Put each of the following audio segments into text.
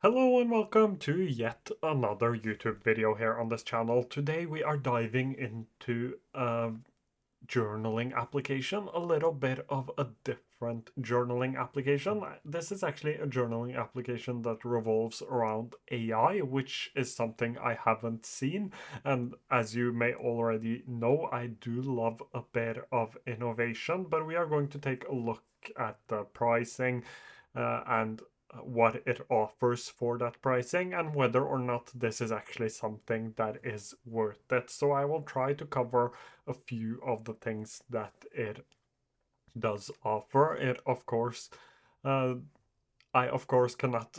Hello and welcome to yet another YouTube video here on this channel. Today we are diving into a journaling application, a little bit of a different journaling application. This is actually a journaling application that revolves around AI, which is something I haven't seen. And as you may already know, I do love a bit of innovation, but we are going to take a look at the pricing and what it offers for that pricing and whether or not this is actually something that is worth it. So I will try to cover a few of the things that it does offer. Uh, I of course cannot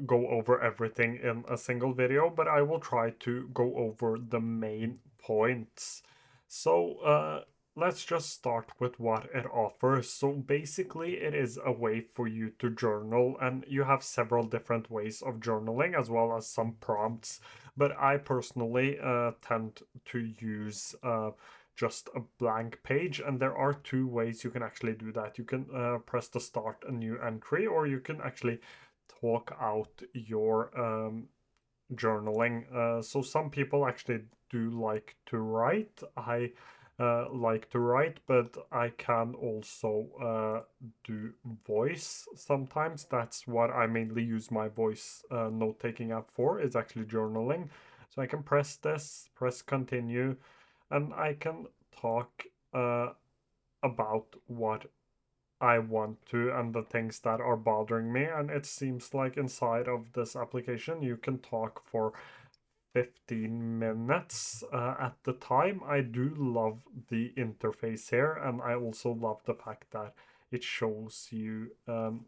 go over everything in a single video, but I will try to go over the main points. So let's just start with what it offers. So basically, it is a way for you to journal, and you have several different ways of journaling as well as some prompts. But I personally tend to use just a blank page, and there are two ways you can actually do that. You can press to start a new entry, or you can actually talk out your journaling. So some people actually do like to write. I like to write, but I can also do voice sometimes. That's what I mainly use my voice note taking app for, is actually journaling. So I can press this, press continue, and I can talk about what I want to and the things that are bothering me. And it seems like inside of this application, you can talk for 15 minutes at the time. I do love the interface here, and I also love the fact that it shows you. When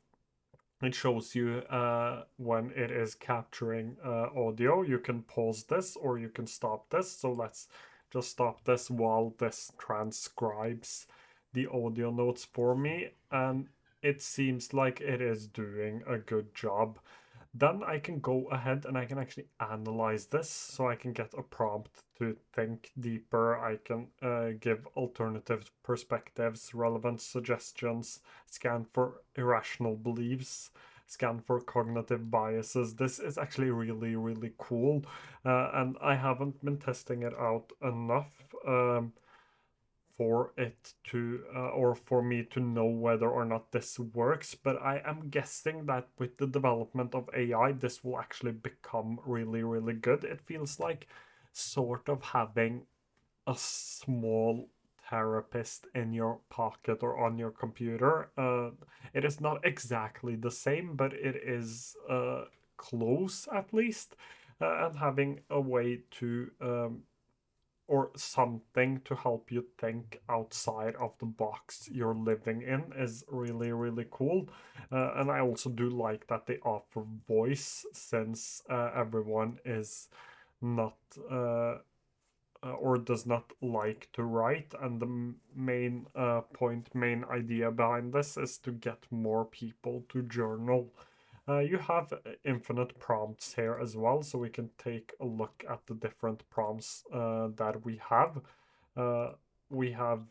it is capturing audio. You can pause this or you can stop this. So let's just stop this while this transcribes the audio notes for me. And it seems like it is doing a good job. Then I can go ahead and I can actually analyze this, so I can get a prompt to think deeper. I can give alternative perspectives, relevant suggestions, scan for irrational beliefs, scan for cognitive biases. This is actually really, really cool. And I haven't been testing it out enough. For it to or for me to know whether or not this works, but I am guessing that with the development of AI this will actually become really, really good. It feels like sort of having a small therapist in your pocket or on your computer. It is not exactly the same, but it is close at least. And having a way to or something to help you think outside of the box you're living in is really, really cool. And I also do like that they offer voice, since everyone is not or does not like to write. And the main idea behind this is to get more people to journal. You have infinite prompts here as well, so we can take a look at the different prompts that we have. Uh, we have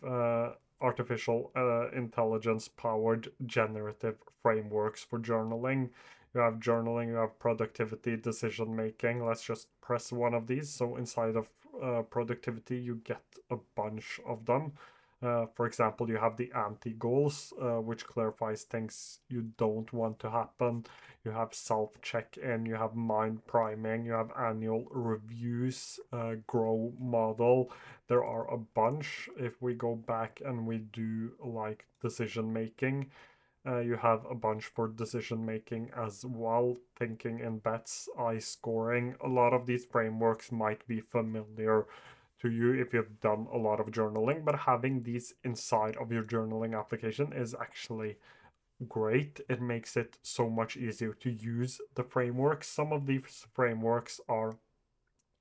artificial intelligence powered generative frameworks for journaling. You have journaling, you have productivity, decision making. Let's just press one of these. So inside of productivity, you get a bunch of them. For example, you have the anti goals, which clarifies things you don't want to happen. You have self check in, you have mind priming, you have annual reviews, grow model. There are a bunch. If we go back and we do like decision making, you have a bunch for decision making as well, thinking in bets, I scoring. A lot of these frameworks might be familiar to you if you've done a lot of journaling, but having these inside of your journaling application is actually great. It makes it so much easier to use the frameworks. Some of these frameworks are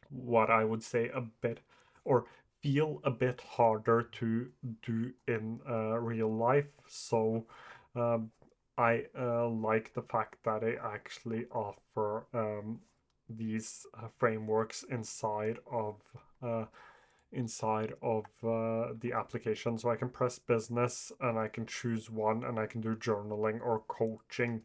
what I would say a bit or feel a bit harder to do in real life. So um, I like the fact that they actually offer these frameworks uh, inside of the application. So I can press business and I can choose one, and I can do journaling or coaching.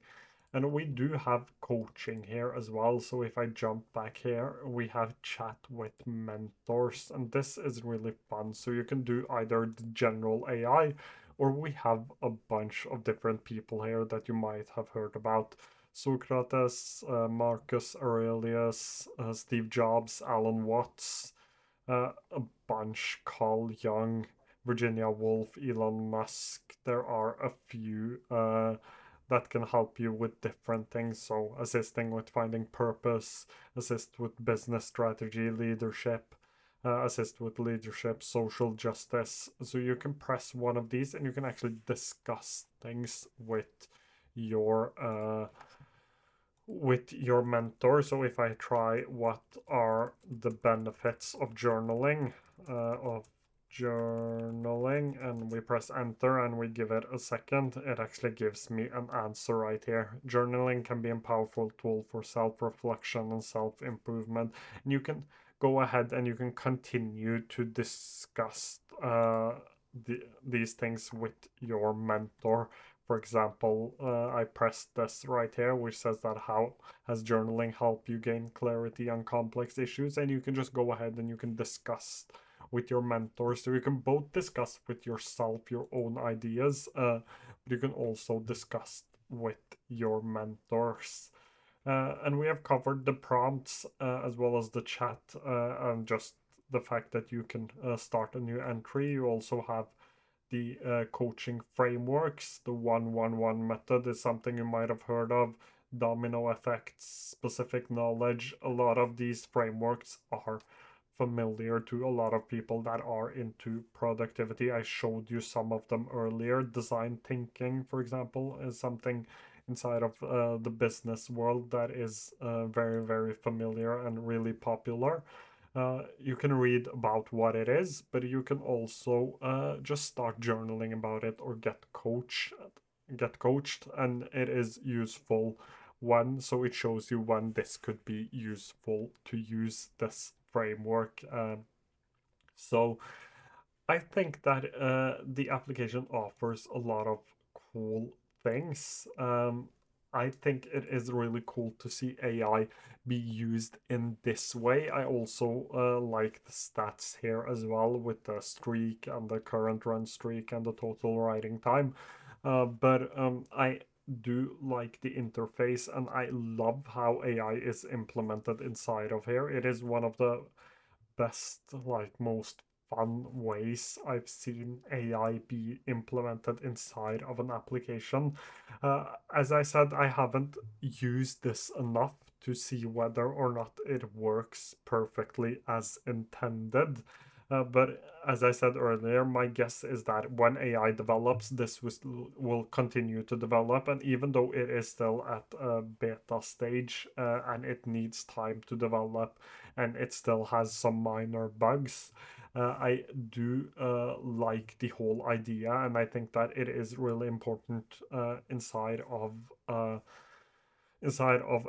And we do have coaching here as well. So if I jump back here, we have chat with mentors, and this is really fun. So you can do either the general AI, or we have a bunch of different people here that you might have heard about. Socrates, Marcus Aurelius, Steve Jobs, Alan Watts, a bunch, Carl Jung, Virginia Woolf, Elon Musk. There are a few that can help you with different things. So, assisting with finding purpose, assist with business strategy, leadership, assist with leadership, social justice. So, you can press one of these and you can actually discuss things your uh, with your mentor. So if I try what are the benefits of journaling, and we press enter and we give it a second, it actually gives me an answer right here. Journaling can be a powerful tool for self-reflection and self-improvement. And you can go ahead and you can continue to discuss these things with your mentor. For example, I pressed this right here, which says that how has journaling helped you gain clarity on complex issues? And you can just go ahead and you can discuss with your mentor. So you can both discuss with yourself your own ideas, but you can also discuss with your mentors. And we have covered the prompts as well as the chat and just the fact that you can start a new entry. You also have the coaching frameworks. The 111 method is something you might have heard of. Domino effects, specific knowledge. A lot of these frameworks are familiar to a lot of people that are into productivity. I showed you some of them earlier. Design thinking, for example, is something inside of the business world that is very, very familiar and really popular. You can read about what it is, but you can also just start journaling about it or get coached, and it is useful one. So it shows you when this could be useful to use this framework. So I think that the application offers a lot of cool things. I think it is really cool to see AI be used in this way. I also like the stats here as well with the streak and the current run streak and the total writing time. But I do like the interface and I love how AI is implemented inside of here. It is one of the best, like most fun ways I've seen AI be implemented inside of an application. As I said, I haven't used this enough to see whether or not it works perfectly as intended. But as I said earlier, my guess is that when AI develops, will continue to develop. And even though it is still at a beta stage and it needs time to develop, and it still has some minor bugs. I do like the whole idea, and I think that it is really important uh, inside of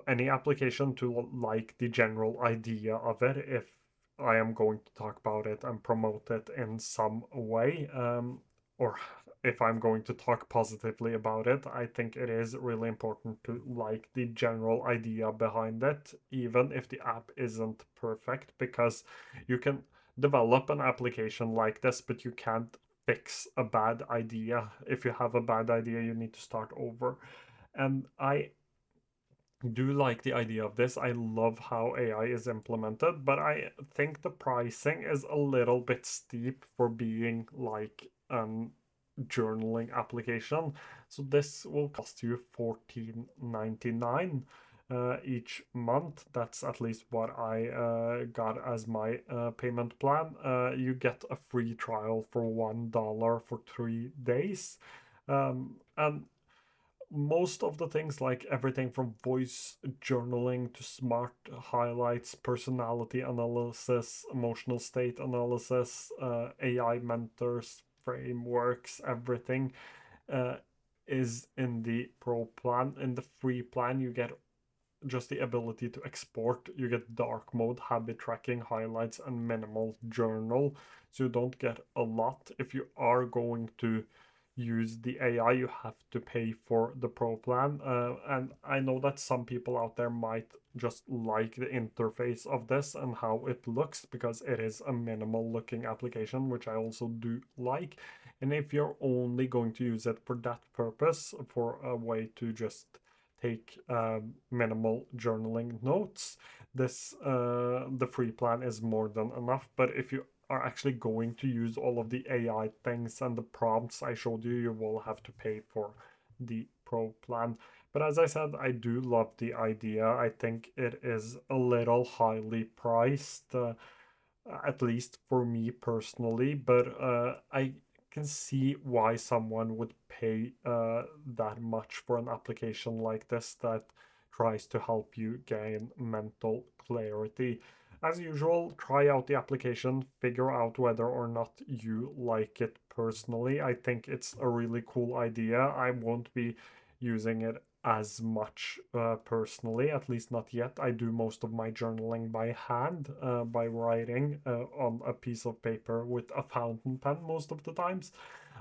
any application to like the general idea of it. If I am going to talk about it and promote it in some way, or if I'm going to talk positively about it, I think it is really important to like the general idea behind it, even if the app isn't perfect, because you can develop an application like this, but you can't fix a bad idea. If you have a bad idea, you need to start over. And I do like the idea of this. I love how AI is implemented, but I think the pricing is a little bit steep for being like journaling application. So this will cost you 14.99 each month. That's at least what I got as my payment plan. You get a free trial for $1 for 3 days. And most of the things, like everything from voice journaling to smart highlights, personality analysis, emotional state analysis, AI mentors, frameworks, everything uh, is in the pro plan. In the free plan, you get just the ability to export. You get dark mode, habit tracking, highlights, and minimal journal. So you don't get a lot. If you are going to use the AI, you have to pay for the pro plan. And I know that some people out there might just like the interface of this and how it looks because it is a minimal looking application, which I also do like. And if you're only going to use it for that purpose, for a way to just take minimal journaling notes, this the free plan is more than enough. But if you are actually going to use all of the AI things and the prompts I showed you, you will have to pay for the pro plan. But as I said, I do love the idea. I think it is a little highly priced, at least for me personally, but I can see why someone would pay that much for an application like this that tries to help you gain mental clarity. As usual, try out the application, figure out whether or not you like it personally. I think it's a really cool idea. I won't be using it as much personally, at least not yet. I do most of my journaling by hand, by writing on a piece of paper with a fountain pen most of the times.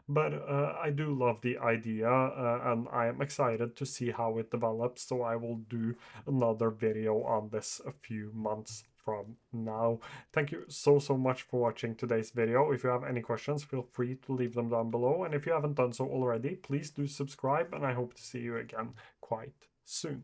But I do love the idea, and I am excited to see how it develops. So I will do another video on this a few months from now. Thank you so much for watching today's video. If you have any questions, feel free to leave them down below. And if you haven't done so already, please do subscribe, and I hope to see you again quite soon.